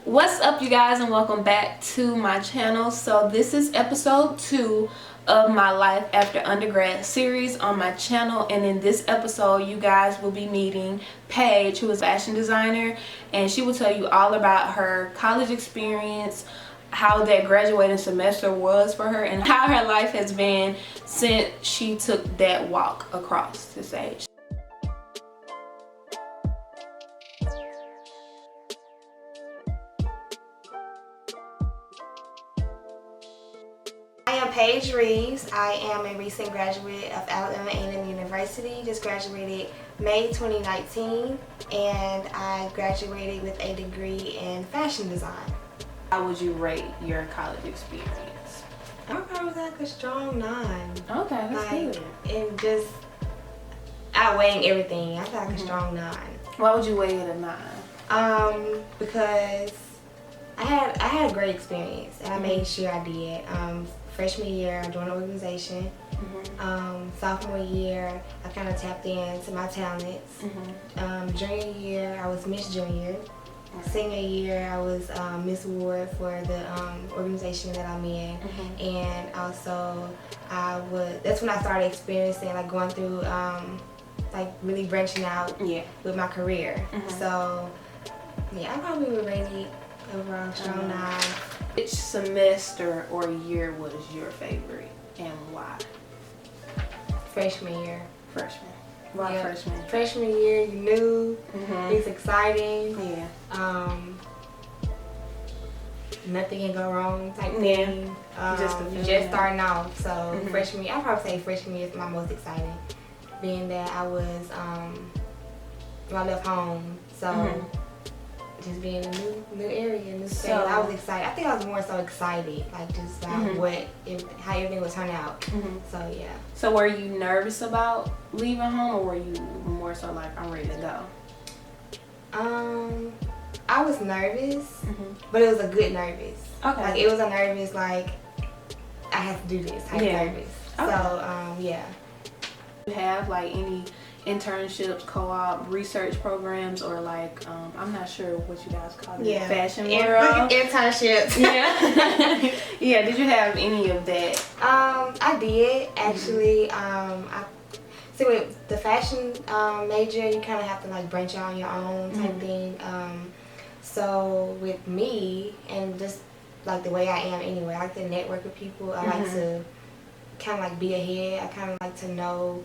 What's up, you guys, and welcome back to my channel. So this is episode 2 of my Life After Undergrad series on my channel, and in this episode you guys will be meeting Paige, who is a fashion designer, and she will tell you all about her college experience, how that graduating semester was for her, and how her life has been since she took that walk across the stage. I am Paige Reeves. I am a recent graduate of Alabama A&M University. Just graduated May 2019, and I graduated with a degree in fashion design. How would you rate your college experience? I would probably say like a strong 9. Okay, that's good. And just outweighing everything, I feel like a strong 9. Why would you weigh it a 9? Because I had a great experience, and I made sure I did. Freshman year, I joined an organization. Sophomore year, I kind of tapped into my talents. Junior year, I was Miss Junior. Senior year, I was Miss Award for the organization that I'm in. And also, that's when I started experiencing, like going through, like really branching out with my career. So, yeah, I probably would rate it overall strong 9. Which semester or year was your favorite, and why? Freshman year. Freshman. Why freshman? Freshman year, you knew, it's exciting. Nothing can go wrong type thing. You just starting off, so freshman year, I'd probably say freshman year is my most exciting. Being that I was, when I left home, so just being in a new area, new state, I was excited. I think I was more so excited, like just about how everything would turn out. So yeah. So were you nervous about leaving home, or were you more so like, I'm ready to go? I was nervous, but it was a good nervous. Okay. Like it was a nervous, like I have to do this type nervous. Okay. So yeah. Do you have like any internships, co-op, research programs, or like I'm not sure what you guys call it, fashion world internships. Yeah. Did you have any of that? I did actually. See, with the fashion major, you kind of have to like branch out on your own type thing. So with me, and just like the way I am anyway, I like to network with people. I like to kind of like be ahead. I kind of like to know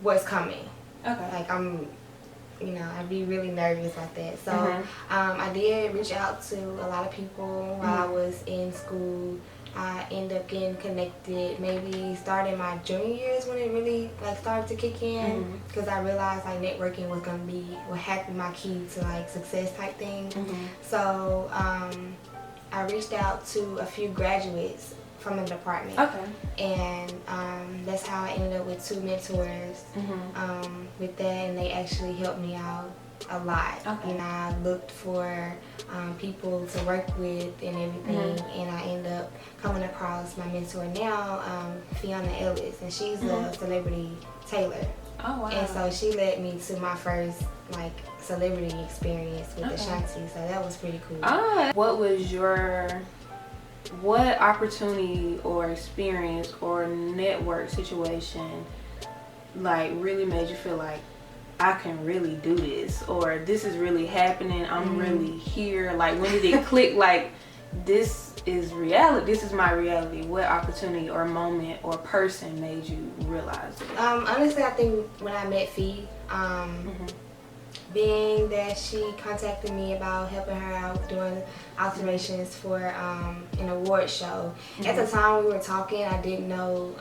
what's coming. Okay. Like I'd be really nervous like that. So I did reach out to a lot of people while I was in school. I ended up getting connected maybe starting my junior years when it really like started to kick in, because I realized like networking was gonna be what had to be my key to like success type thing. So I reached out to a few graduates from the department. And that's how I ended up with 2 mentors with that, and they actually helped me out a lot. And I looked for people to work with and everything, and I ended up coming across my mentor now, Fiona Ellis, and she's a celebrity tailor. And so she led me to my first like celebrity experience with Ashanti, so that was pretty cool. What opportunity or experience or network situation like really made you feel like I can really do this, or this is really happening, I'm really here? Like, when did it click like this is reality, this is my reality? What opportunity or moment or person made you realize it? Honestly, I think when I met Fee, being that she contacted me about helping her out doing alterations for an award show. At the time we were talking, I didn't know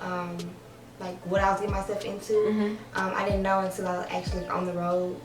like what I was getting myself into. I didn't know until I was actually on the road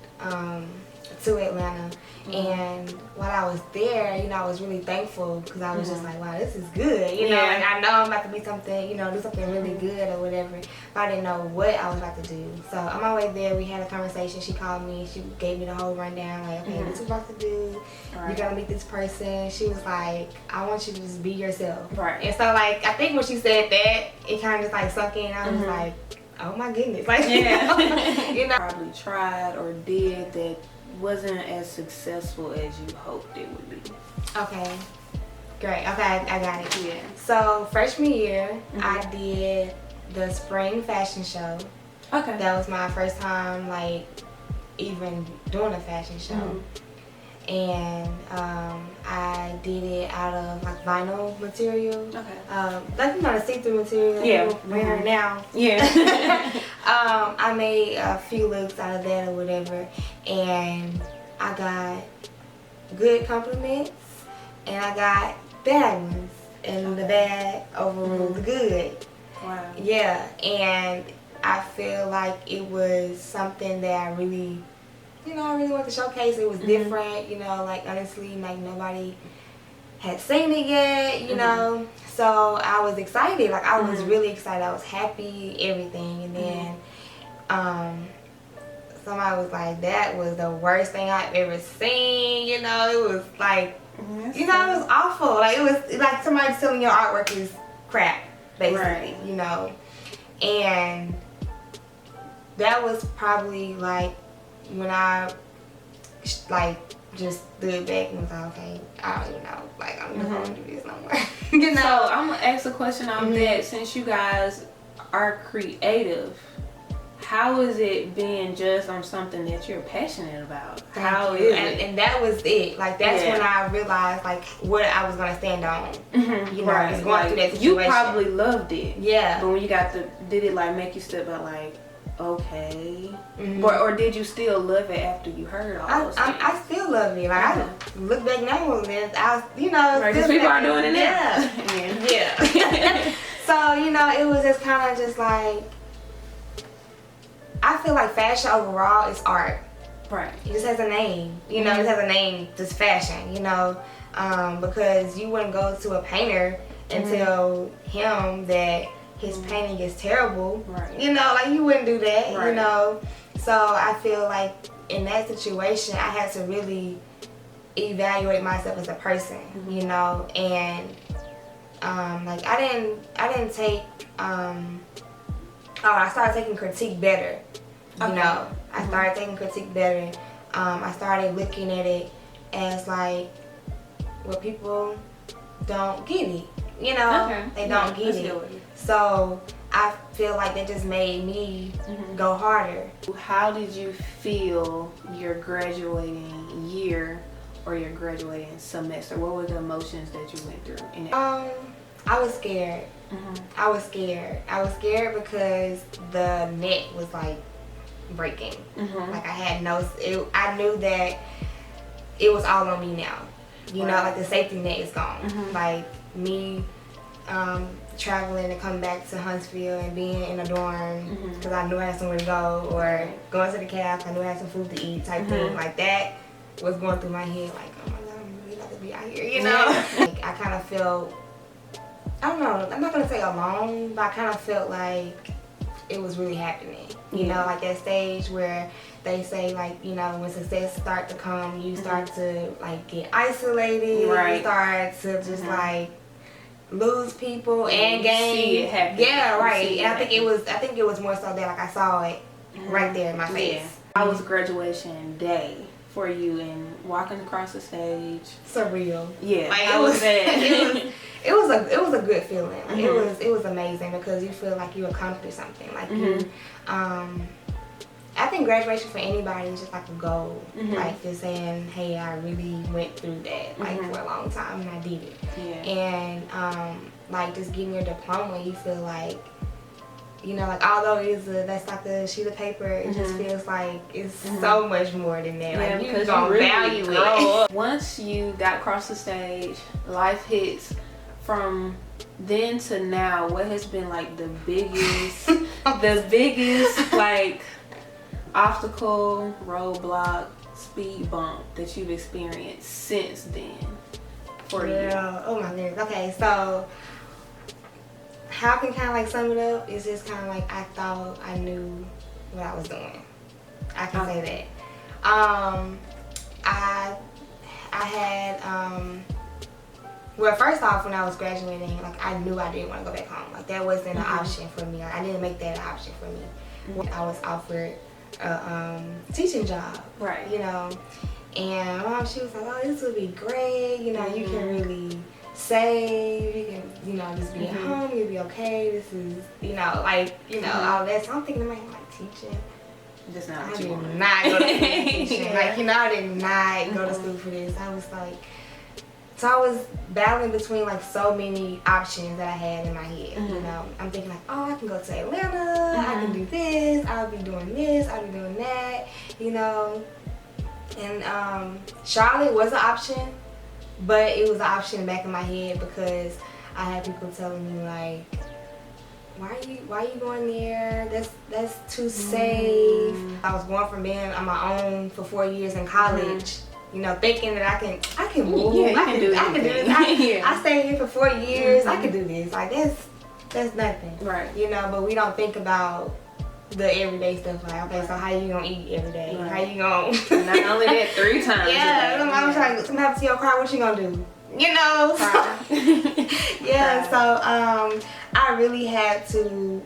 to Atlanta. And while I was there, I was really thankful, because I was just like, wow, this is good, and I know I'm about to be something, do something really good or whatever, but I didn't know what I was about to do. So on my way there, we had a conversation. She called me, she gave me the whole rundown, like, okay, this is what about to do, you're gonna meet this person. She was like, I want you to just be yourself. And so like, I think when she said that, it kind of just like sunk in. I was like, oh my goodness, like Yeah. you know. Probably tried or did that wasn't as successful as you hoped it would be. Okay, great. Okay, I got it. Yeah. So freshman year, I did the spring fashion show. Okay. That was my first time like even doing a fashion show. And I did it out of like vinyl material. Okay. Like you know the see-through material that Yeah. we're wearing now. Yeah. I made a few looks out of that or whatever, and I got good compliments and I got bad ones, and the bad overruled the good. Wow. Yeah, and I feel like it was something that I really wanted to showcase. It was different, like honestly, like nobody had seen it yet, you know. So I was excited, like I was really excited. I was happy, everything. And then somebody was like, that was the worst thing I've ever seen, it was like, it was awful. Like it was like somebody telling your artwork is crap, basically, And that was probably like when I like just stood back and was like, okay, I don't even know, like I'm not gonna do this no more. So I'm gonna ask a question on that. Since you guys are creative, how is it being judged on something that you're passionate about? How is it? And that was it. Like that's when I realized like what I was gonna stand on. Right. Just going through that situation. You probably loved it. Yeah. But when you got did it like make you step out like, okay, or did you still love it after you heard all those things? I still love it. Like I look back now and I was, right, because people are doing it now. Yeah. So it was just kind of just like, I feel like fashion overall is art. Right. It just has a name. It has a name, just fashion. Because you wouldn't go to a painter and tell him that his painting is terrible. Right. Like you wouldn't do that. Right. So I feel like in that situation, I had to really evaluate myself as a person. And like I didn't take. I started taking critique better. I started taking critique better. I started looking at it as like, well, people don't get it. They don't get it. So I feel like that just made me go harder. How did you feel your graduating year or your graduating semester? What were the emotions that you went through in it? I was scared. I was scared because the net was like breaking. Like I had I knew that it was all on me now. Like the safety net is gone. Like me traveling to come back to Huntsville and being in a dorm because I knew I had somewhere to go, or going to the caf, I knew I had some food to eat type thing. Like that was going through my head like, oh my God, I'm really about to be out here, Like I kind of felt, I don't know, I'm not going to say alone, but I kind of felt like it was really happening. Like that stage where they say like, when success start to come, you start to like get isolated, you start to just like lose people and gain. See it happen. Yeah, right. And I think it was more so that like I saw it right there in my face. Yeah. How was graduation day for you and walking across the stage? Surreal. Yeah. Like How was that? It was a good feeling. Like, it was amazing because you feel like you accomplished something. Like you I think graduation for anybody is just like a goal. Like just saying, hey, I really went through that like for a long time and I did it. Yeah. And like just getting your diploma, you feel like, like although that's like a sheet of paper, it just feels like it's so much more than that. Yeah, like you because gonna you really value grow it. up. Once you got across the stage, life hits. From then to now, what has been like the biggest like obstacle, roadblock, speed bump that you've experienced since then for you? Oh my goodness. Okay, so how I can kind of like sum it up is just kind of like I thought I knew what I was doing. I can say that. I had well, first off, when I was graduating, like I knew I didn't want to go back home. Like that wasn't an option for me. Like, I didn't make that an option for me. I was offered a teaching job, right? You know, and my mom, she was like, "Oh, this would be great. You know, you can really save. You can, you know, just be at home. You'll be okay. This is, you know, like, you know, all that." So I'm thinking, I'm like teaching. Just not I what you did want. not go to school for teaching. Like, you know, I did not go to school for this. I was like, so I was battling between like so many options that I had in my head. You know, I'm thinking like, oh, I can go to Atlanta. I can do this. I'll be doing this. I'll be doing that. You know, and Charlotte was an option, but it was an option back in my head because I had people telling me like, why are you going there? That's too safe. I was going from being on my own for 4 years in college, you know, thinking that I can move. Yeah, I can do this. I stayed here for 4 years. I can do this. Like that's nothing. Right. You know, but we don't think about the everyday stuff. Like, okay, so how you gonna eat every day? Right. How you gonna Not only that, 3 times. yeah, I'm trying to something happens to your car, what you gonna do? You know? Yeah, so I really had to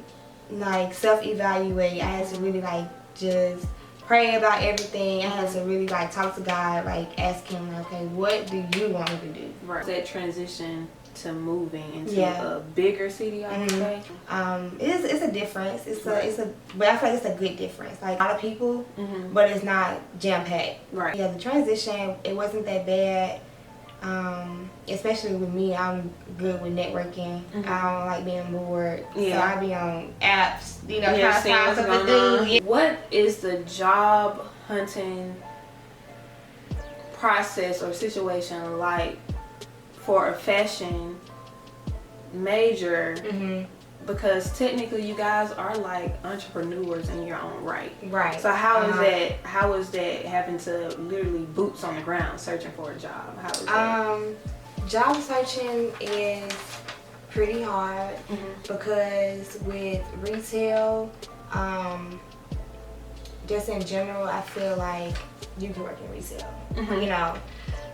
like self-evaluate. I had to really like just pray about everything. I had to really like talk to God, like ask him, like, okay, what do you want me to do? Right. That transition to moving into Yeah. a bigger city, I would say. It's a difference. But I feel like it's a good difference. Like a lot of people, but it's not jam-packed. Right. Yeah, the transition, it wasn't that bad. Especially with me, I'm good with networking. I don't like being bored. Yeah. So I be on apps, you know, Yeah, trying to find something to do. Yeah. What is the job hunting process or situation like for a fashion major? Because technically you guys are like entrepreneurs in your own right. Right. So how is that having to literally boots on the ground searching for a job? How is that? Job searching is pretty hard because with retail, just in general, I feel like you can work in retail, you know.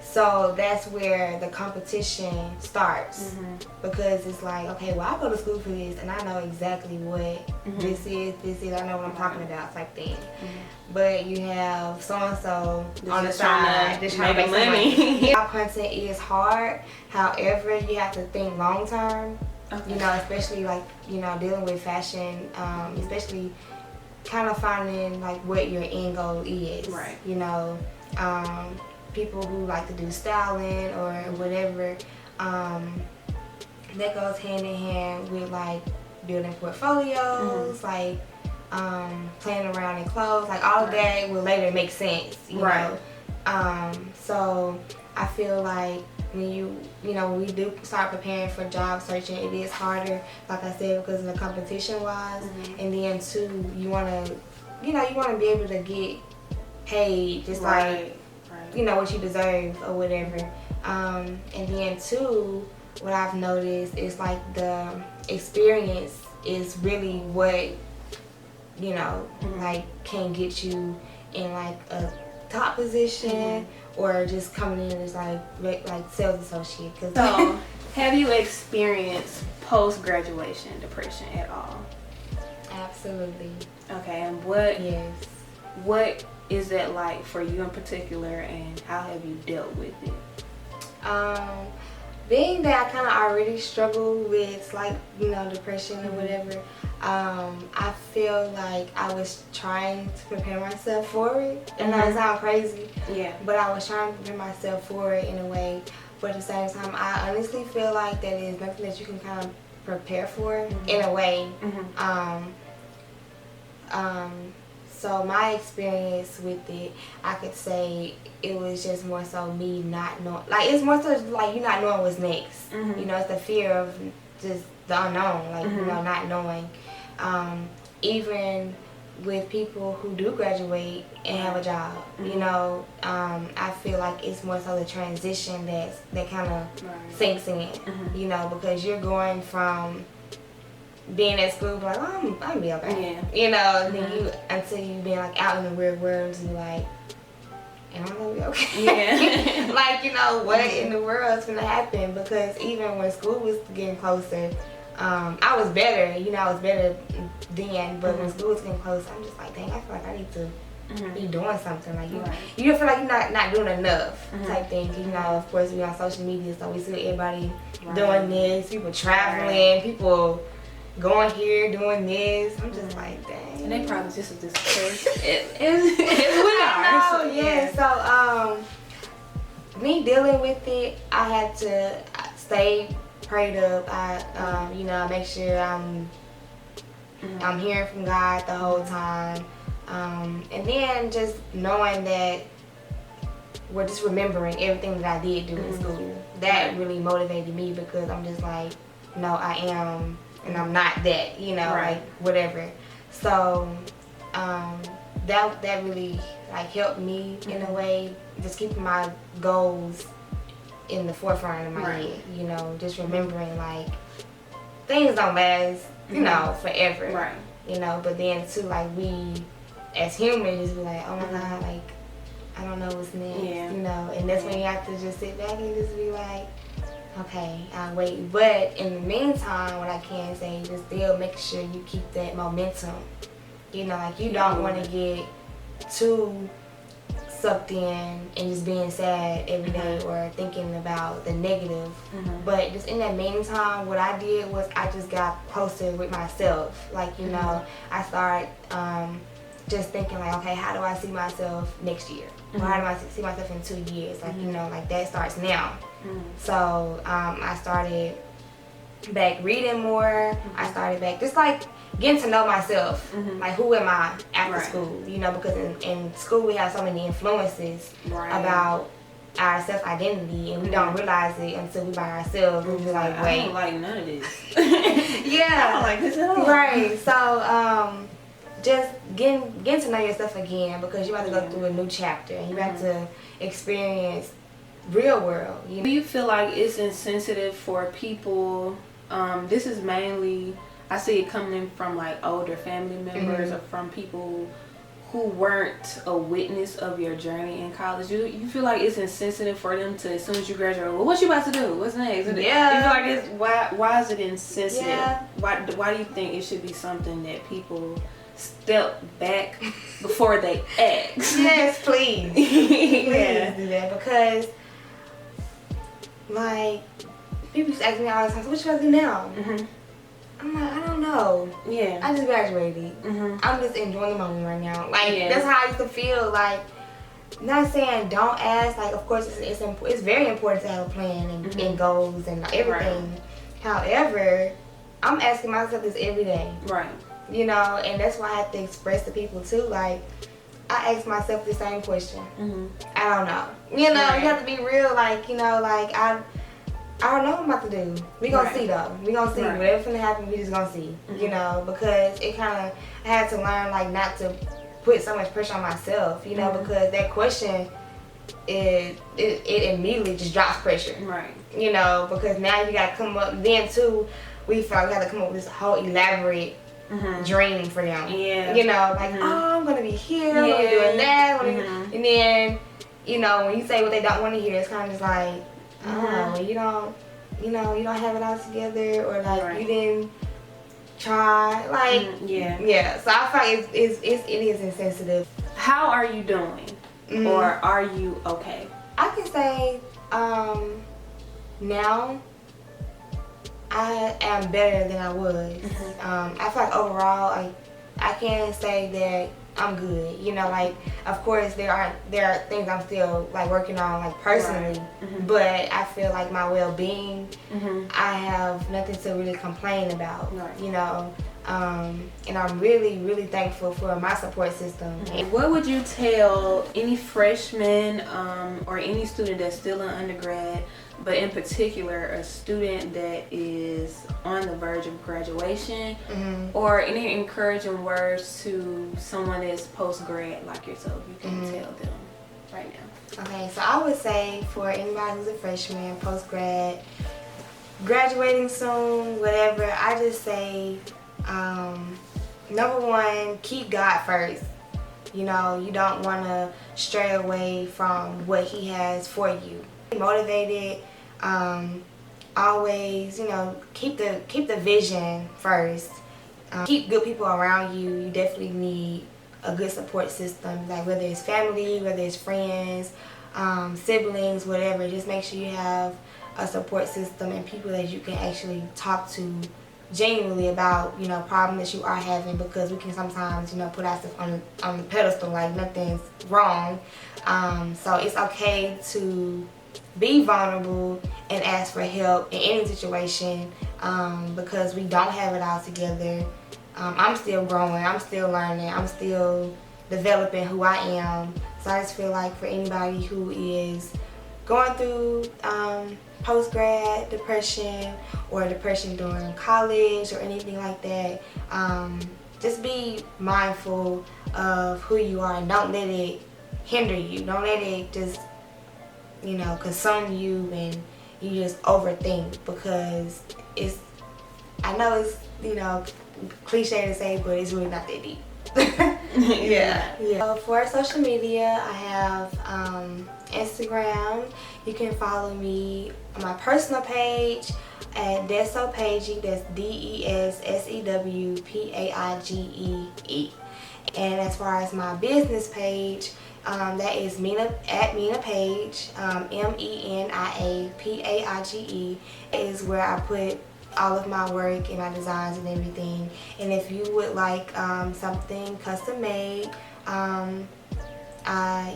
So that's where the competition starts because it's like, okay, well, I go to school for this and I know exactly what this is, I know what I'm talking about type thing. But you have so-and-so on the side just trying to make money. Job hunting is hard. However, you have to think long term, you know, especially like, you know, dealing with fashion, especially kind of finding like what your end goal is, right? You know, people who like to do styling or whatever, that goes hand in hand with like building portfolios, like playing around in clothes, like all of that will later make sense, you know. So I feel like when when we do start preparing for job searching, it is harder, like I said, because of the competition wise, and then too, you want to be able to get paid just like you know what you deserve or whatever. And then too, what I've noticed is like the experience is really what like can get you in like a top position or just coming in as like sales associate. So have you experienced post-graduation depression at all? Absolutely. Okay, and what is that like for you in particular, and how have you dealt with it? Being that I kind of already struggle with like depression or whatever, I feel like I was trying to prepare myself for it. And that sounds crazy, but I was trying to prepare myself for it in a way. But at the same time, I honestly feel like that is nothing that you can kind of prepare for in a way. So my experience with it, I could say it was just more so me not knowing. Like it's more so like you not knowing what's next. You know, it's the fear of just the unknown. Like not knowing. Even with people who do graduate and have a job, I feel like it's more so the transition that kind of sinks in. You know, because you're going from being at school, like, oh, I'm gonna be okay. Then until you being like out in the real world, and like, am I gonna be okay? Yeah. Like, you know, what in the world is gonna happen? Because even when school was getting closer, I was better, you know, I was better then, but when school was getting closer, I'm just like, dang, I feel like I need to be doing something. Like, you feel like you're not doing enough type thing. You know, of course, we on social media, so we see everybody doing this, people traveling, people going here, doing this. I'm just like, dang. And they probably just as discouraged as we are. Yeah. So, me dealing with it, I had to stay prayed up. I, you know, make sure I'm hearing from God the whole time. And then just knowing that we're just remembering everything that I did do in school. That really motivated me because I'm just like, no, I am, and I'm not that, you know, like whatever. So that really like helped me in a way, just keeping my goals in the forefront of my head, you know, just remembering like things don't last, you know, forever, you know, but then too, like, we as humans just be like, oh my God, like, I don't know what's next, you know, and that's when you have to just sit back and just be like, okay, I'll wait. But in the meantime, what I can say is just still make sure you keep that momentum, you know, like, you don't want to get too sucked in and just being sad every day or thinking about the negative. But just in that meantime, what I did was I just got closer with myself. Like, you know, I started just thinking like, okay, how do I see myself next year? Or how do I see myself in 2 years? Like, you know, like that starts now. So I started back reading more. I started back just like getting to know myself. Like, who am I after school? You know, because in school we have so many influences about our self-identity, and we don't realize it until we by ourselves. We're just like, wait, I don't like none of this. I don't like this at all. Right. So just getting to know yourself again, because you have to go through a new chapter and you have to experience real world. You know? Do you feel like it's insensitive for people? This is mainly, I see it coming from like older family members or from people who weren't a witness of your journey in college. You feel like it's insensitive for them to, as soon as you graduate, well, what you about to do? What's next? You feel like it's, why is it insensitive? Why do you think it should be something that people step back before they ask? Yes, please. Please do that, because like people used to ask me all the time, so what you gonna do now? I'm like, I don't know. I just graduated. I'm just enjoying the moment right now. Like, that's how I used to feel. Like, not saying don't ask. Like, of course, it's very important to have a plan and goals and everything. However, I'm asking myself this every day. You know, and that's why I have to express to people too. Like, I ask myself the same question. I don't know. You know, you have to be real. Like, you know, like I don't know what I'm about to do. We gonna see though. We gonna see. Whatever's gonna happen, we just gonna see. You know, because it kind of, I had to learn like not to put so much pressure on myself. You know, because that question, it immediately just drops pressure. You know, because now you gotta come up. Then too, we felt we had to come up with this whole elaborate dream for them. You know, like, oh, I'm gonna be here. I'm gonna be doing that. And then, you know, when you say what they don't want to hear, it's kind of just like, oh, you don't have it all together, or like you didn't try, like so I feel like it is insensitive. How are you doing? Or are you okay? I can say now I am better than I was. I feel like overall I can say that I'm good. You know, like, of course there are things I'm still like working on, like personally, but I feel like my well-being, I have nothing to really complain about. You know, and I'm really, really thankful for my support system. What would you tell any freshman or any student that's still in undergrad, but in particular a student that is on the verge of graduation, or any encouraging words to someone that's post-grad like yourself you can tell them right now? Okay, so I would say for anybody who's a freshman, post-grad, graduating soon, whatever, I just say, number one, keep God first. You know, you don't want to stray away from what he has for you. Be motivated. Always, you know, keep the vision first. Keep good people around you. You definitely need a good support system, like whether it's family, whether it's friends, siblings, whatever. Just make sure you have a support system and people that you can actually talk to genuinely about, you know, problems that you are having, because we can sometimes, you know, put ourselves on the pedestal like nothing's wrong. So it's okay to be vulnerable and ask for help in any situation, because we don't have it all together. I'm still growing, I'm still learning, I'm still developing who I am. So I just feel like for anybody who is going through post-grad depression or depression during college or anything like that, just be mindful of who you are and don't let it hinder you. Don't let it just, you know, consume you and you just overthink, because it's, I know it's, you know, cliche to say, but it's really not that deep. Yeah. So for social media, I have Instagram. You can follow me on my personal page at Deso Paige. That's DESSEWPAIGEE. And as far as my business page, that is Mina at Mina Paige, MENIAPAIGE, is where I put all of my work and my designs and everything. And if you would like something custom made,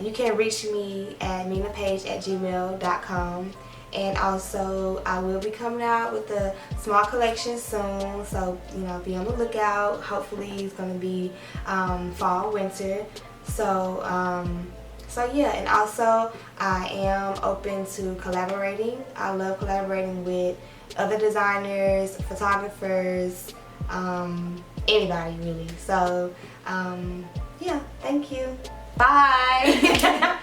you can reach me at minapage@gmail.com. And also, I will be coming out with a small collection soon, so, you know, be on the lookout. Hopefully it's going to be fall, winter. So yeah, and also I am open to collaborating. I love collaborating with other designers, photographers, anybody really. So yeah, thank you. Bye.